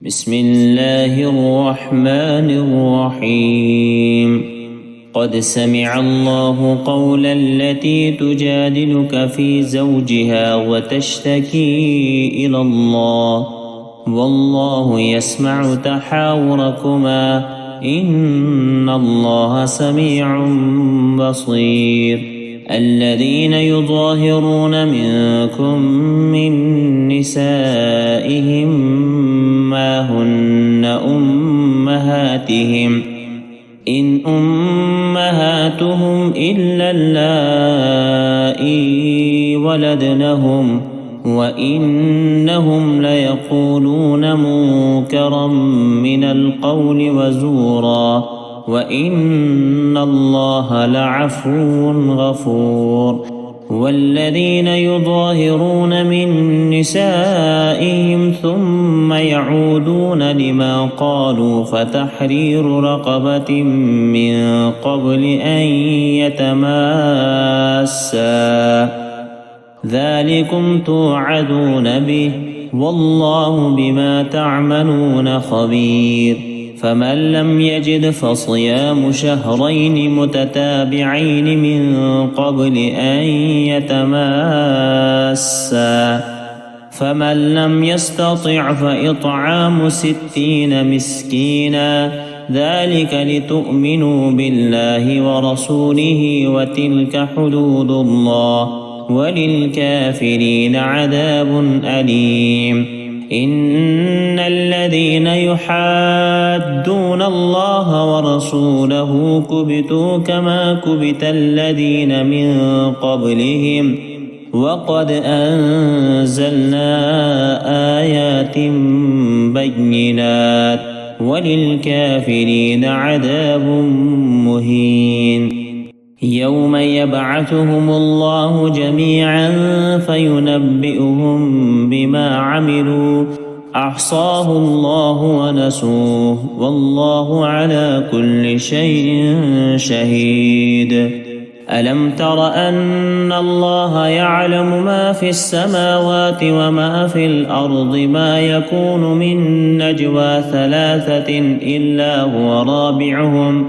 بسم الله الرحمن الرحيم قد سمع الله قول التي تجادلك في زوجها وتشتكي إلى الله والله يسمع تحاوركما إن الله سميع بصير الذين يظاهرون منكم من نسائهم ما هن أمهاتهم إن أمهاتهم إلا اللائي ولدنهم وإنهم ليقولون منكرا من القول وزورا وإن الله لعفو غفور والذين يظاهرون من نسائهم ثم يعودون لما قالوا فتحرير رقبة من قبل أن يتماسا ذلكم توعدون به والله بما تعملون خبير فمن لم يجد فصيام شهرين متتابعين من قبل أن يتماسا فمن لم يستطع فإطعام 60 مسكينا ذلك لتؤمنوا بالله ورسوله وتلك حدود الله وللكافرين عذاب أليم إن الذين يحادون الله ورسوله كبتوا كما كبت الذين من قبلهم وقد أنزلنا آيات بينات وللكافرين عذاب مهين يوم يبعثهم الله جميعا فينبئهم بما عملوا أحصاه الله ونسوه والله على كل شيء شهيد ألم تر أن الله يعلم ما في السماوات وما في الأرض ما يكون من نجوى 3 إلا هو رابعهم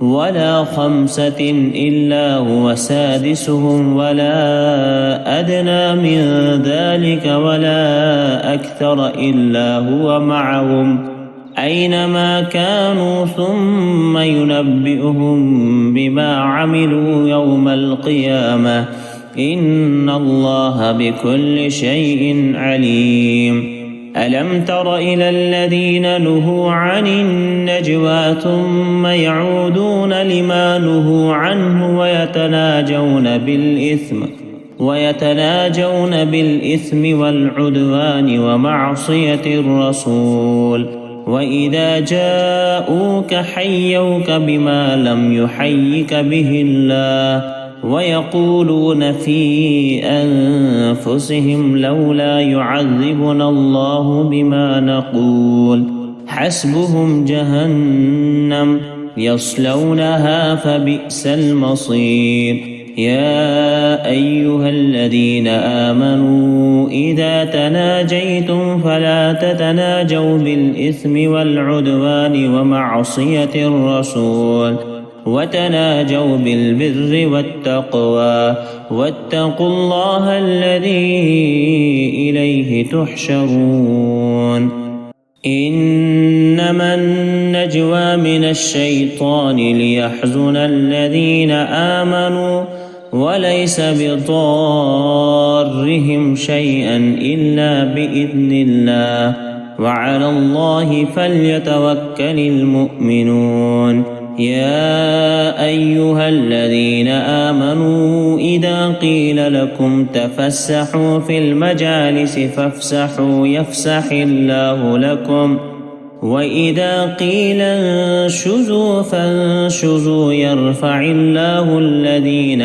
ولا 5 إلا هو سادسهم ولا أدنى من ذلك ولا أكثر إلا هو معهم أينما كانوا ثم ينبئهم بما عملوا يوم القيامة إن الله بكل شيء عليم ألم تر إلى الذين نهوا عن النجوى ثم يعودون لما نهوا عنه ويتناجون بالإثم والعدوان ومعصية الرسول وإذا جاءوك حيوك بما لم يحيك به الله ويقولون في أنفسهم لولا يعذبنا الله بما نقول حسبهم جهنم يصلونها فبئس المصير يا أيها الذين آمنوا إذا تناجيتم فلا تتناجوا بالإثم والعدوان ومعصية الرسول وتناجوا بالبر والتقوى واتقوا الله الذي إليه تحشرون إنما النجوى من الشيطان ليحزن الذين آمنوا وليس بضارهم شيئا إلا بإذن الله وعلى الله فليتوكل المؤمنون يا أيها الذين آمنوا إذا قيل لكم تفسحوا في المجالس فافسحوا يفسح الله لكم وإذا قيل انشزوا فانشزوا يرفع الله الذين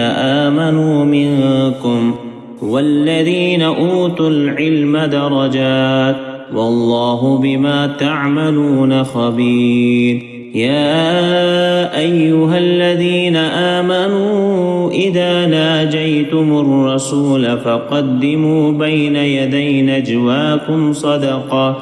آمنوا منكم والذين أوتوا العلم درجات والله بما تعملون خبير يا أيها الذين آمنوا إذا ناجيتم الرسول فقدموا بين يدي نجواكم صدقة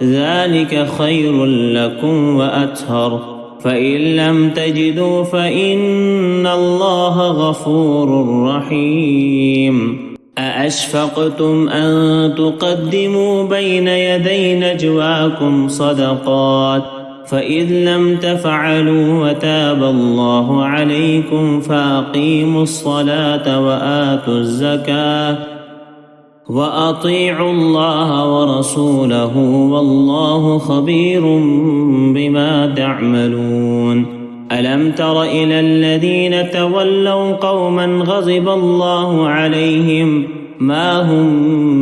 ذلك خير لكم وأطهر، فإن لم تجدوا فإن الله غفور رحيم. أأشفقتم أن تقدموا بين يدي نجواكم صدقات، فإذ لم تفعلوا وتاب الله عليكم فأقيموا الصلاة وآتوا الزكاة وأطيعوا الله ورسوله والله خبير بما تعملون. ألم تر إلى الذين تولوا قوما غضب الله عليهم ما هم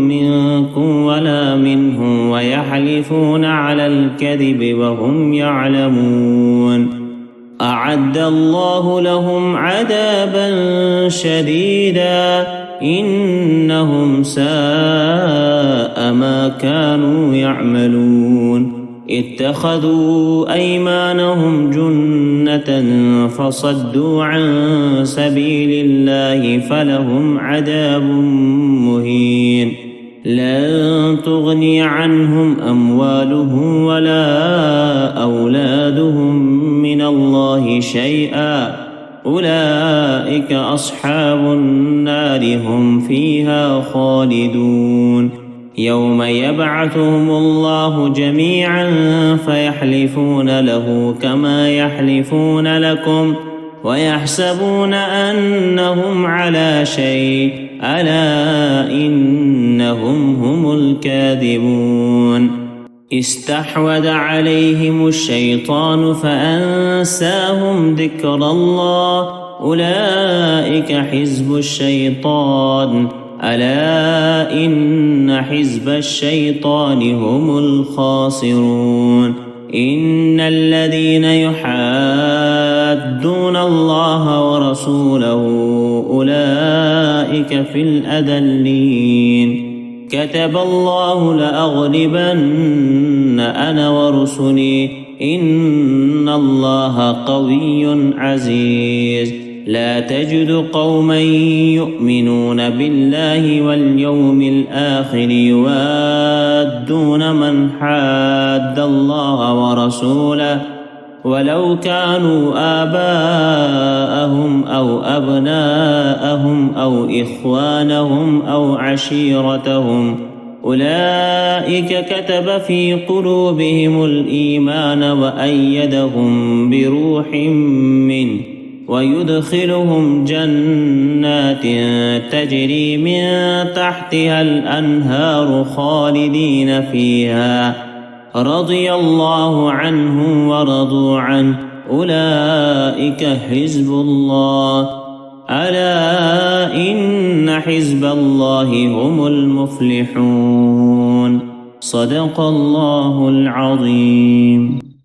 منكم ولا منهم ويحلفون على الكذب وهم يعلمون. أعد الله لهم عذابا شديدا إنهم ساء ما كانوا يعملون. اتخذوا أيمانهم جنة فصدوا عن سبيل الله فلهم عذاب مهين. لن تغني عنهم أموالهم ولا أولادهم من الله شيئا، أولئك أصحاب النار هم فيها خالدون. يوم يبعثهم الله جميعا فيحلفون له كما يحلفون لكم ويحسبون أنهم على شيء، ألا إنهم هم الكاذبون. استحوذ عليهم الشيطان فأنساهم ذكر الله، أولئك حزب الشيطان، ألا إن حزب الشيطان هم الخاسرون. إن الذين يحادون الله ورسوله أولئك في الأذلين. كتب الله لأغلبن أنا ورسلي إن الله قوي عزيز. لا تجد قوما يؤمنون بالله واليوم الآخر يوادون من حاد الله ورسوله ولو كانوا آباءهم أو أبناءهم أو إخوانهم أو عشيرتهم، أولئك كتب في قلوبهم الإيمان وأيدهم بروح منه ويدخلهم جنات تجري من تحتها الأنهار خالدين فيها، رضي الله عنهم ورضوا عنه، أولئك حزب الله، ألا إن حزب الله هم المفلحون. صدق الله العظيم.